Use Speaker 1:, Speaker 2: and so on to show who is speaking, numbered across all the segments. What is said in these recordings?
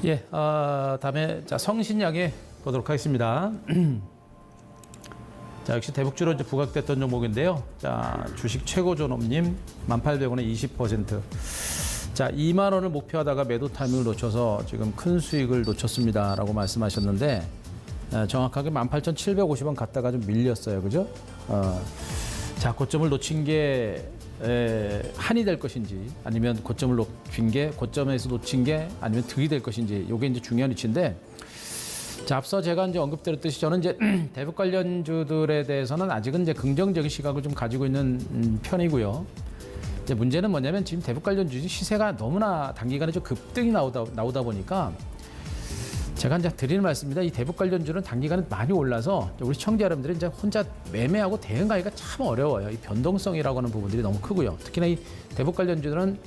Speaker 1: 예, 다음에 자 성신양에 보도록 하겠습니다. 자, 역시 대북주로 이제 부각됐던 종목인데요. 자, 주식 최고 존엄님 18,000원에 20%. 자, 2만 원을 목표하다가 매도 타이밍을 놓쳐서 지금 큰 수익을 놓쳤습니다라고 말씀하셨는데 정확하게 18,750원 갔다가 좀 밀렸어요, 그죠? 자, 고점을 놓친 게 한이 될 것인지 아니면 고점을 놓친 게 고점에서 놓친 게 아니면 득이 될 것인지 이게 이제 중요한 위치인데. 자, 앞서 제가 이제 언급드렸듯이 저는 이제 대북 관련주들에 대해서는 아직은 이제 긍정적인 시각을 좀 가지고 있는 편이고요. 이제 문제는 뭐냐면 지금 대북 관련주 시세가 너무나 단기간에 좀 급등이 나오다 보니까 제가 이제 드리는 말씀입니다. 이 대북 관련주는 단기간에 많이 올라서 우리 시청자 여러분들이 이제 혼자 매매하고 대응하기가 참 어려워요. 이 변동성이라고 하는 부분들이 너무 크고요. 특히나 이 대북 관련주들은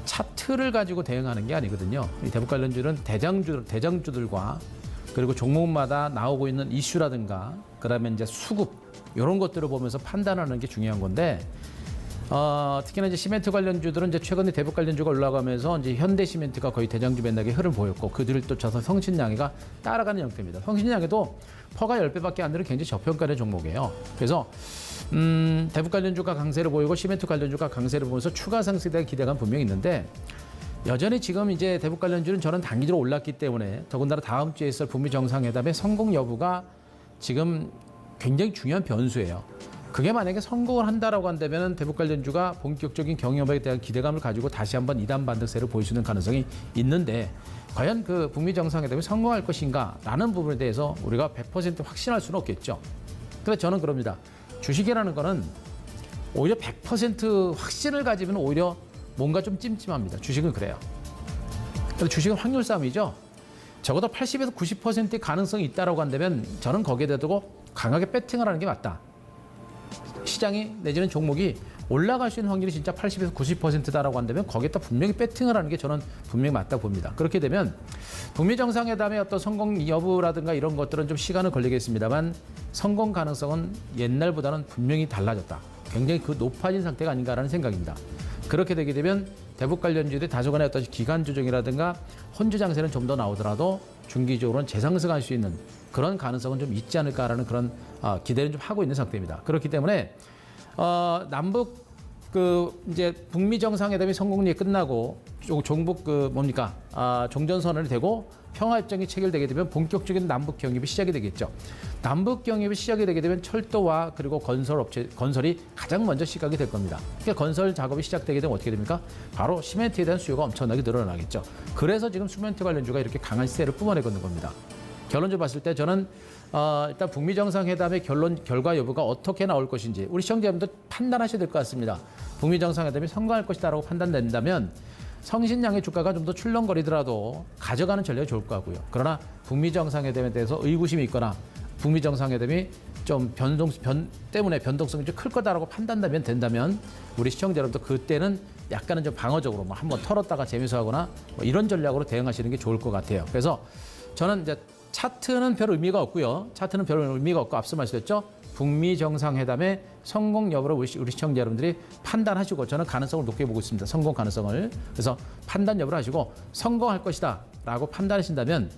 Speaker 1: 차트를 가지고 대응하는 게 아니거든요. 이 대북 관련주는 대장주들과 그리고 종목마다 나오고 있는 이슈라든가 그다음에 이제 수급 이런 것들을 보면서 판단하는 게 중요한 건데 특히나 이제 시멘트 관련주들은 이제 최근에 대북 관련주가 올라가면서 이제 현대시멘트가 거의 대장주 맥락의 흐름 보였고 그들을 쫓아서 성신양해가 따라가는 형태입니다. 성신양해도 퍼가 10배밖에 안 되는 굉장히 저평가된 종목이에요. 그래서 대북 관련주가 강세를 보이고 시멘트 관련주가 강세를 보면서 추가 상승에 대한 기대가 분명히 있는데 여전히 지금 이제 대북 관련주는 저는 단기적으로 올랐기 때문에 더군다나 다음 주에 있을 북미 정상회담의 성공 여부가 지금 굉장히 중요한 변수예요. 그게 만약에 성공을 한다라고 한다면 대북 관련주가 본격적인 경영에 대한 기대감을 가지고 다시 한번 2단 반등세를 보일 수 있는 가능성이 있는데 과연 그 북미 정상회담이 성공할 것인가라는 부분에 대해서 우리가 100% 확신할 수는 없겠죠. 그런데 저는 그럽니다. 주식이라는 거는 오히려 100% 확신을 가지면 오히려 뭔가 좀 찜찜합니다. 주식은 그래요. 근데 주식은 확률 싸움이죠. 적어도 80에서 90%의 가능성이 있다고 한다면 저는 거기에 대두고 강하게 배팅을 하는 게 맞다. 시장이 내지는 종목이 올라갈 수 있는 확률이 진짜 80에서 90%다라고 한다면 거기에다 분명히 배팅을 하는 게 저는 분명히 맞다고 봅니다. 그렇게 되면 북미 정상회담의 어떤 성공 여부라든가 이런 것들은 좀 시간은 걸리겠습니다만 성공 가능성은 옛날보다는 분명히 달라졌다. 굉장히 그 높아진 상태가 아닌가라는 생각입니다. 그렇게 되게 되면 대북 관련주들이 다소간의 어떤 기간 조정이라든가 혼주 장세는 좀 더 나오더라도 중기적으로는 재상승할 수 있는 그런 가능성은 좀 있지 않을까라는 그런 기대를 좀 하고 있는 상태입니다. 그렇기 때문에 남북 이제 북미 정상회담이 성공리에 끝나고 종북 종전선언이 되고 평화협정이 체결되게 되면 본격적인 남북 경협이 시작이 되겠죠. 남북 경협이 시작이 되게 되면 철도와 그리고 건설이 가장 먼저 시작이 될 겁니다. 그러니까 건설 작업이 시작되게 되면 어떻게 됩니까? 바로 시멘트에 대한 수요가 엄청나게 늘어나겠죠. 그래서 지금 시멘트 관련주가 이렇게 강한 시세를 뿜어내고 있는 겁니다. 결론적으로 봤을 때 저는 일단 북미 정상회담의 결과 여부가 어떻게 나올 것인지 우리 시청자분들 판단하셔야 될 것 같습니다. 북미 정상회담이 성공할 것이다라고 판단된다면 성신양의 주가가 좀 더 출렁거리더라도 가져가는 전략이 좋을 것 같고요. 그러나 북미 정상회담에 대해서 의구심이 있거나 북미 정상회담이 좀 때문에 변동성이 좀 클 거다라고 된다면 우리 시청자 여러분도 그때는 약간은 좀 방어적으로 한번 털었다가 재미서 하거나 이런 전략으로 대응하시는 게 좋을 것 같아요. 그래서 저는 이제 차트는 별 의미가 없고요. 차트는 별 의미가 없고 앞서 말씀드렸죠. 북미 정상회담의 성공 여부를 우리 시청자 여러분들이 판단하시고 저는 가능성을 높게 보고 있습니다. 성공 가능성을. 그래서 판단 여부를 하시고 성공할 것이다 라고 판단하신다면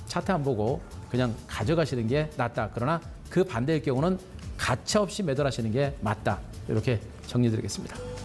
Speaker 1: 차트 안 보고 그냥 가져가시는 게 낫다. 그러나 그 반대의 경우는 가차없이 매도를 하시는 게 맞다. 이렇게 정리드리겠습니다.